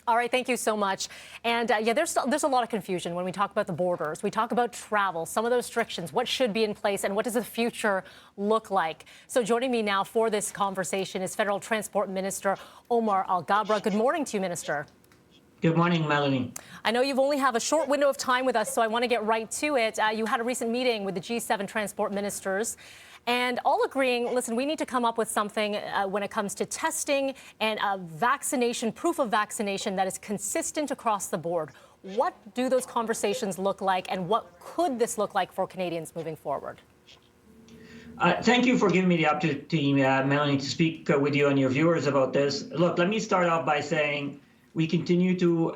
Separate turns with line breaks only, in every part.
All right, thank you so much. And yeah, there's a lot of confusion when we talk about the borders. We talk about travel, some of the restrictions, what should be in place, and what does the future look like. So joining me now for this conversation is Federal Transport Minister Omar Alghabra. Good morning to you, Minister.
Good morning, Melanie.
I know you've only have a short window of time with us, so I want to get right to it. You had a recent meeting with the G7 transport ministers, and all agreeing, listen, we need to come up with something when it comes to testing and vaccination, proof of vaccination that is consistent across the board. What do those conversations look like, and what could this look like for Canadians moving forward?
Thank you for giving me the opportunity, Melanie, to speak with you and your viewers about this. Look, let me start off by saying we continue to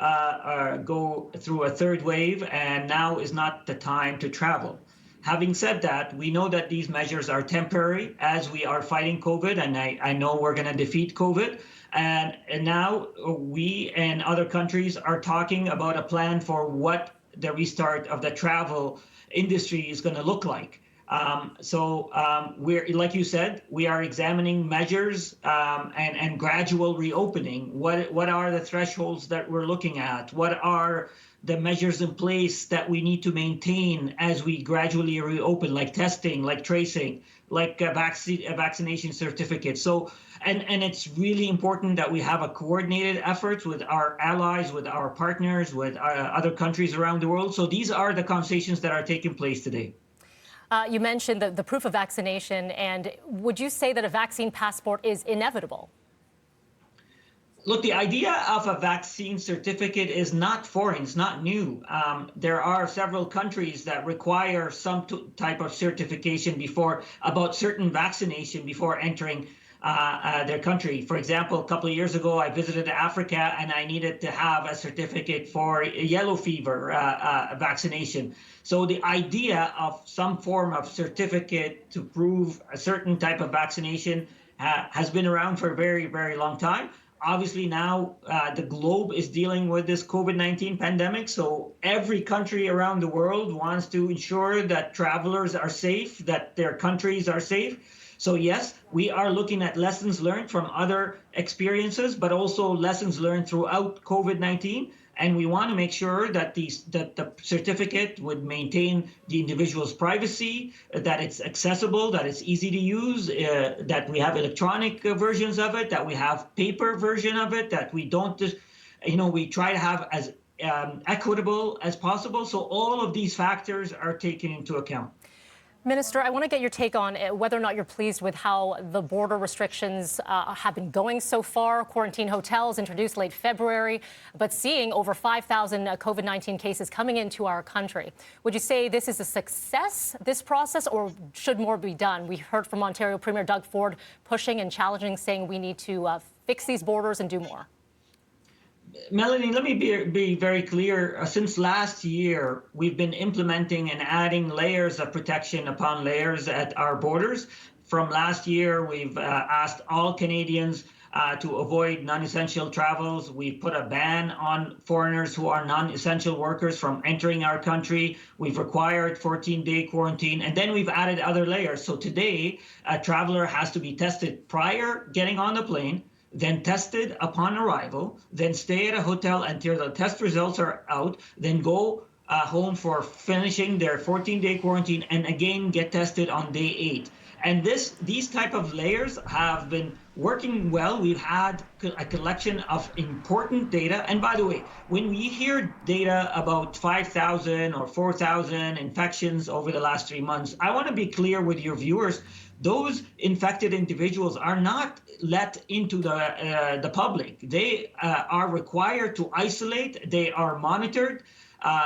go through a third wave, and now is not the time to travel. Having said that, we know that these measures are temporary as we are fighting COVID, and I know we're going to defeat COVID. And now we and other countries are talking about a plan for what the restart of the travel industry is going to look like. We're, like you said, we are examining measures and gradual reopening. What are the thresholds that we're looking at? What are the measures in place that we need to maintain as we gradually reopen, like testing, like tracing, like a vaccination certificate? So, and it's really important that we have a coordinated effort with our allies, with our partners, with other countries around the world. So these are the conversations that are taking place today.
You mentioned the proof of vaccination, and would you say that a vaccine passport is inevitable?
Look, the idea of a vaccine certificate is not foreign, it's not new. There are several countries that require some type of certification about certain vaccination before entering their country. For example, a couple of years ago, I visited Africa and I needed to have a certificate for yellow fever vaccination. So the idea of some form of certificate to prove a certain type of vaccination has been around for a very, very long time. Obviously now the globe is dealing with this COVID-19 pandemic, so every country around the world wants to ensure that travelers are safe, that their countries are safe. So yes, we are looking at lessons learned from other experiences, but also lessons learned throughout COVID-19. And we want to make sure that the certificate would maintain the individual's privacy, that it's accessible, that it's easy to use, that we have electronic versions of it, that we have paper version of it, that we don't just, we try to have as equitable as possible. So all of these factors are taken into account.
Minister, I want to get your take on whether or not you're pleased with how the border restrictions have been going so far. Quarantine hotels introduced late February, but seeing over 5,000 COVID-19 cases coming into our country. Would you say this is a success, this process, or should more be done? We heard from Ontario Premier Doug Ford pushing and challenging, saying we need to fix these borders and do more.
Melanie, let me be very clear. Since last year, we've been implementing and adding layers of protection upon layers at our borders. From last year, we've asked all Canadians to avoid non-essential travels. We've put a ban on foreigners who are non-essential workers from entering our country. We've required 14-day quarantine, and then we've added other layers. So today, a traveler has to be tested prior getting on the plane, then tested upon arrival, then stay at a hotel until the test results are out, then go home for finishing their 14-day quarantine, and again get tested on day 8. And these type of layers have been working well. We've had a collection of important data. And by the way, when we hear data about 5,000 or 4,000 infections over the last 3 months, I want to be clear with your viewers. Those infected individuals are not let into the public. They are required to isolate. They are monitored.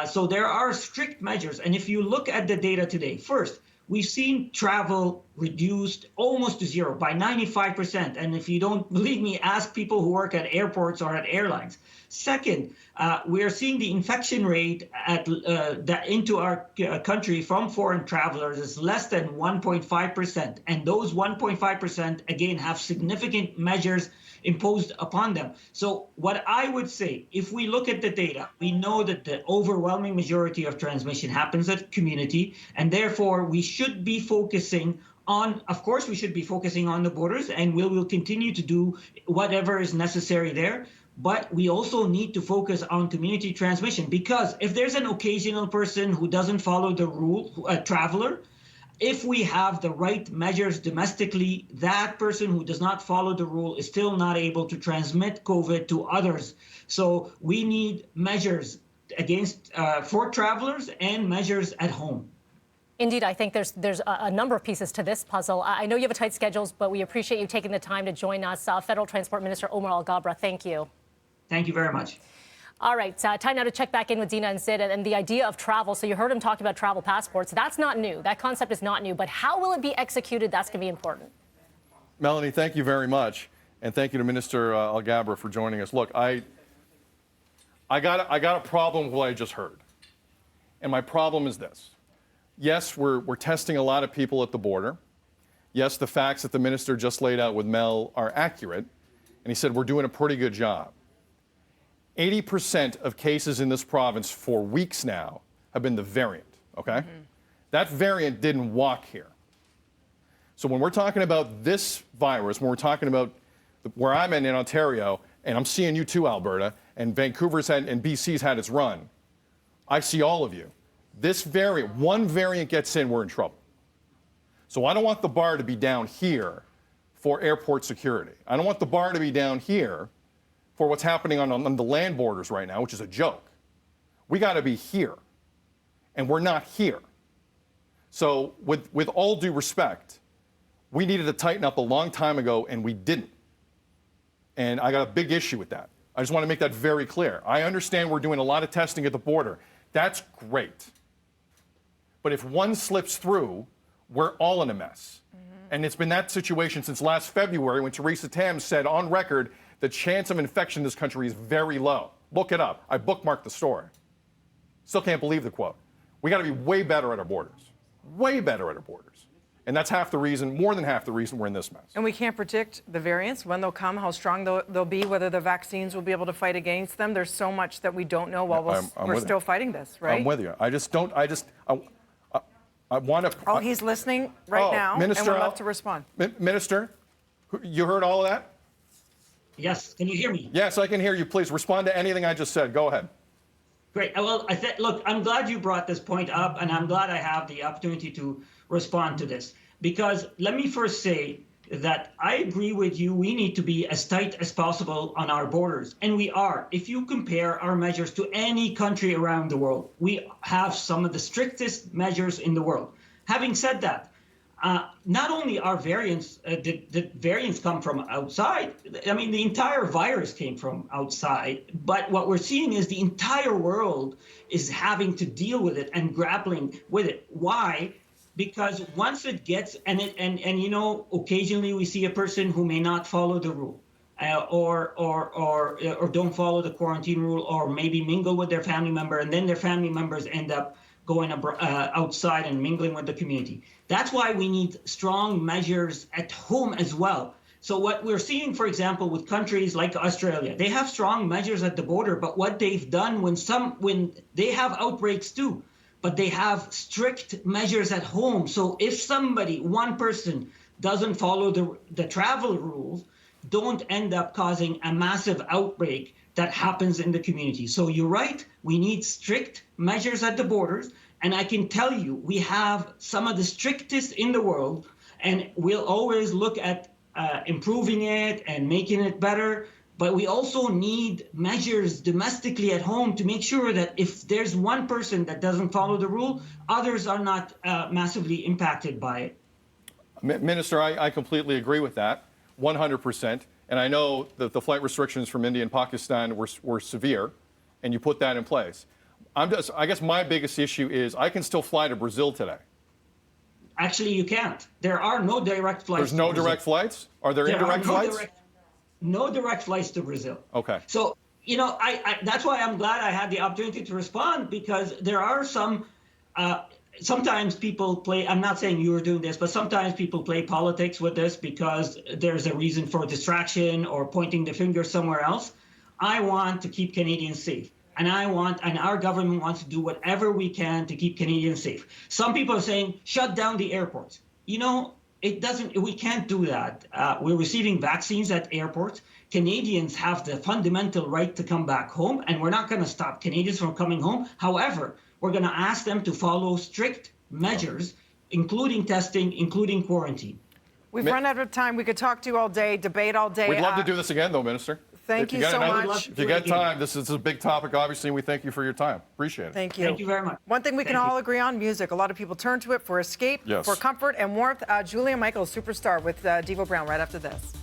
So there are strict measures. And if you look at the data today, first, we've seen travel reduced almost to zero by 95%. And if you don't believe me, ask people who work at airports or at airlines. Second, we are seeing the infection rate into our country from foreign travelers is less than 1.5%. And those 1.5%, again, have significant measures imposed upon them. So what I would say, if we look at the data, we know that the overwhelming majority of transmission happens at community, and therefore we should be focusing on, of course, we should be focusing on the borders, and we will continue to do whatever is necessary there. But we also need to focus on community transmission, because if there's an occasional person who doesn't follow the rule, a traveler, if we have the right measures domestically, that person who does not follow the rule is still not able to transmit COVID to others. So we need measures against for travelers and measures at home.
Indeed, I think there's a number of pieces to this puzzle. I know you have a tight schedule, but we appreciate you taking the time to join us. Federal Transport Minister Omar Alghabra, thank you.
Thank you very much.
All right, time now to check back in with Dina and Sid and the idea of travel. So you heard him talk about travel passports. That's not new. That concept is not new. But how will it be executed? That's going to be important.
Melanie, thank you very much. And thank you to Minister Alghabra for joining us. Look, I got a problem with what I just heard. And my problem is this. Yes, we're testing a lot of people at the border. Yes, the facts that the minister just laid out with Mel are accurate. And he said we're doing a pretty good job. 80% of cases in this province for weeks now have been the variant, okay? Mm-hmm. That variant didn't walk here. So when we're talking about this virus, when we're talking about where I'm in Ontario, and I'm seeing you too, Alberta, and Vancouver's had, and BC's had its run, I see all of you. This variant, one variant gets in, we're in trouble. So I don't want the bar to be down here for airport security. I don't want the bar to be down here for what's happening on the land borders right now, which is a joke. We got to be here, and we're not here. So with all due respect, we needed to tighten up a long time ago, and we didn't. And I got a big issue with that. I just want to make that very clear. I understand we're doing a lot of testing at the border. That's great. But if one slips through, we're all in a mess. Mm-hmm. And it's been that situation since last February when Theresa Tam said on record the chance of infection in this country is very low. Look it up. I bookmarked the story. Still can't believe the quote. We got to be way better at our borders. Way better at our borders. And that's half the reason, more than half the reason we're in this mess.
And we can't predict the variants, when they'll come, how strong they'll be, whether the vaccines will be able to fight against them. There's so much that we don't know while we're still fighting this, right?
I'm with you. I want to...
Oh, he's listening right now,
Minister,
and would love to respond.
Minister, you heard all of that?
Yes. Can you hear me?
Yes, I can hear you. Please respond to anything I just said. Go ahead.
Great. Well, look, I'm glad you brought this point up, and I'm glad I have the opportunity to respond to this. Because let me first say that I agree with you. We need to be as tight as possible on our borders. And we are. If you compare our measures to any country around the world, we have some of the strictest measures in the world. Having said that, not only are variants, the variants come from outside. I mean, the entire virus came from outside. But what we're seeing is the entire world is having to deal with it and grappling with it. Why? Because once it gets, and you know, occasionally we see a person who may not follow the rule, or don't follow the quarantine rule, or maybe mingle with their family member, and then their family members end up going outside and mingling with the community. That's why we need strong measures at home as well. So what we're seeing, for example, with countries like Australia, they have strong measures at the border, but what they've done when they have outbreaks too, but they have strict measures at home. So if somebody, one person, doesn't follow the travel rules, don't end up causing a massive outbreak that happens in the community. So you're right, we need strict measures at the borders. And I can tell you, we have some of the strictest in the world, and we'll always look at improving it and making it better. But we also need measures domestically at home to make sure that if there's one person that doesn't follow the rule, others are not massively impacted by it.
Minister, I completely agree with that, 100%. And I know that the flight restrictions from India and Pakistan were severe, and you put that in place. I guess my biggest issue is I can still fly to Brazil today.
Actually, you can't. There are no direct flights.
There's no direct flights? Are there indirect flights?
No direct flights to Brazil.
Okay.
So, you know, that's why I'm glad I had the opportunity to respond, because there are some, sometimes people play, I'm not saying you were doing this, but sometimes people play politics with this because there's a reason for distraction or pointing the finger somewhere else. I want to keep Canadians safe. And our government wants to do whatever we can to keep Canadians safe. Some people are saying, shut down the airports. You know, it doesn't. We can't do that. We're receiving vaccines at airports. Canadians have the fundamental right to come back home, and we're not going to stop Canadians from coming home. However, we're going to ask them to follow strict measures, including testing, including quarantine.
We've run out of time. We could talk to you all day, debate all day.
We'd love to do this again, though, Minister.
Thank you so much.
If you get time, this is a big topic, obviously, and we thank you for your time. Appreciate it.
Thank you.
Thank you very much.
One thing we can all agree on, music. A lot of people turn to it for escape,
Yes.
for comfort and warmth. Julia Michaels, superstar with Devo Brown right after this.